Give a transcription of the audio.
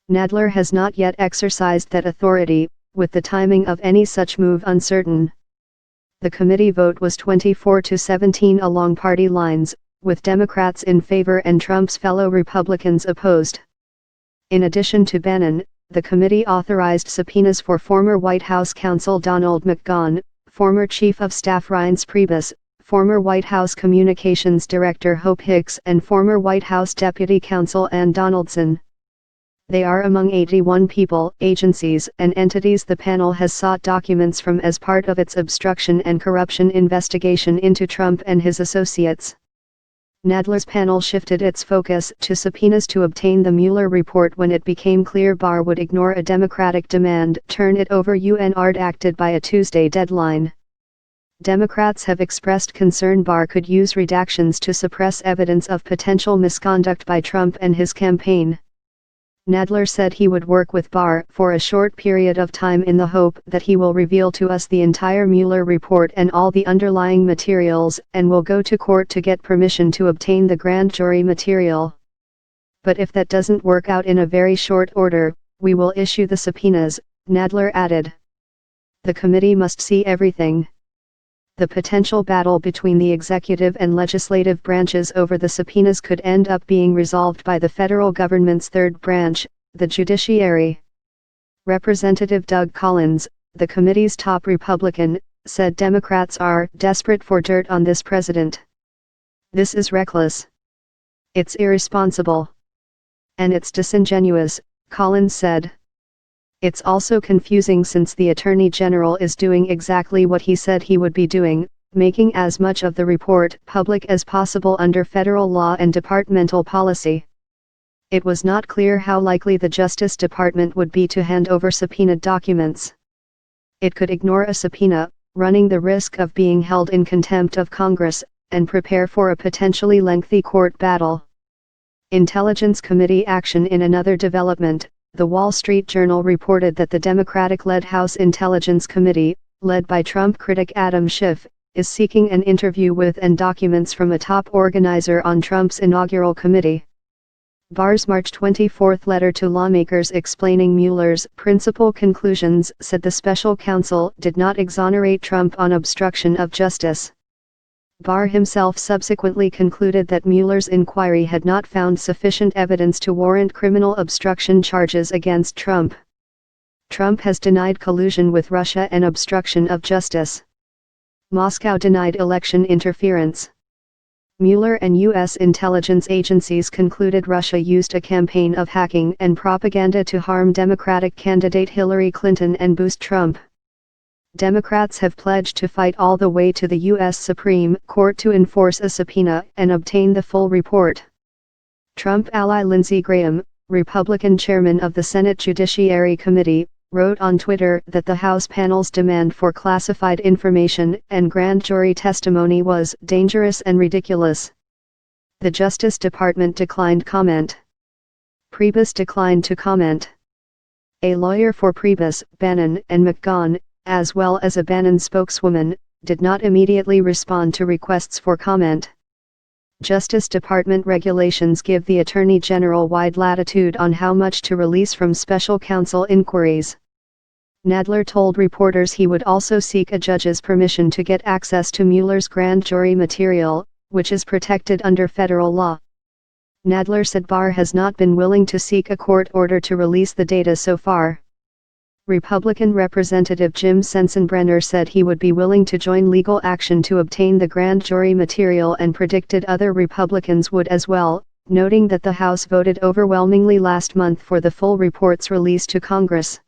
Nadler has not yet exercised that authority, with the timing of any such move uncertain. The committee vote was 24-17 along party lines, with Democrats in favor and Trump's fellow Republicans opposed. In addition to Bannon, the committee authorized subpoenas for former White House counsel Donald McGahn, former Chief of Staff Reince Priebus, former White House Communications Director Hope Hicks and former White House Deputy Counsel Ann Donaldson. They are among 81 people, agencies, and entities the panel has sought documents from as part of its obstruction and corruption investigation into Trump and his associates. Nadler's panel shifted its focus to subpoenas to obtain the Mueller report when it became clear Barr would ignore a Democratic demand, turn it over and acted by a Tuesday deadline. Democrats have expressed concern Barr could use redactions to suppress evidence of potential misconduct by Trump and his campaign. Nadler said he would work with Barr for a short period of time in the hope that he will reveal to us the entire Mueller report and all the underlying materials, and will go to court to get permission to obtain the grand jury material. But if that doesn't work out in a very short order, we will issue the subpoenas, Nadler added. The committee must see everything. The potential battle between the executive and legislative branches over the subpoenas could end up being resolved by the federal government's third branch, the judiciary. Representative Doug Collins, the committee's top Republican, said Democrats are desperate for dirt on this president. This is reckless. It's irresponsible. And it's disingenuous, Collins said. It's also confusing since the Attorney General is doing exactly what he said he would be doing, making as much of the report public as possible under federal law and departmental policy. It was not clear how likely the Justice Department would be to hand over subpoenaed documents. It could ignore a subpoena, running the risk of being held in contempt of Congress, and prepare for a potentially lengthy court battle. Intelligence Committee action. In another development, The Wall Street Journal reported that the Democratic-led House Intelligence Committee, led by Trump critic Adam Schiff, is seeking an interview with and documents from a top organizer on Trump's inaugural committee. Barr's March 24 letter to lawmakers explaining Mueller's principal conclusions said the special counsel did not exonerate Trump on obstruction of justice. Barr himself subsequently concluded that Mueller's inquiry had not found sufficient evidence to warrant criminal obstruction charges against Trump. Trump has denied collusion with Russia and obstruction of justice. Moscow denied election interference. Mueller and U.S. intelligence agencies concluded Russia used a campaign of hacking and propaganda to harm Democratic candidate Hillary Clinton and boost Trump. Democrats have pledged to fight all the way to the U.S. Supreme Court to enforce a subpoena and obtain the full report. Trump ally Lindsey Graham, Republican chairman of the Senate Judiciary Committee, wrote on Twitter that the House panel's demand for classified information and grand jury testimony was dangerous and ridiculous. The Justice Department declined comment. Priebus declined to comment. A lawyer for Priebus, Bannon, and McGahn, as well as a Bannon spokeswoman, did not immediately respond to requests for comment. Justice Department regulations give the Attorney General wide latitude on how much to release from special counsel inquiries. Nadler told reporters he would also seek a judge's permission to get access to Mueller's grand jury material, which is protected under federal law. Nadler said Barr has not been willing to seek a court order to release the data so far. Republican Representative Jim Sensenbrenner said he would be willing to join legal action to obtain the grand jury material and predicted other Republicans would as well, noting that the House voted overwhelmingly last month for the full report's release to Congress.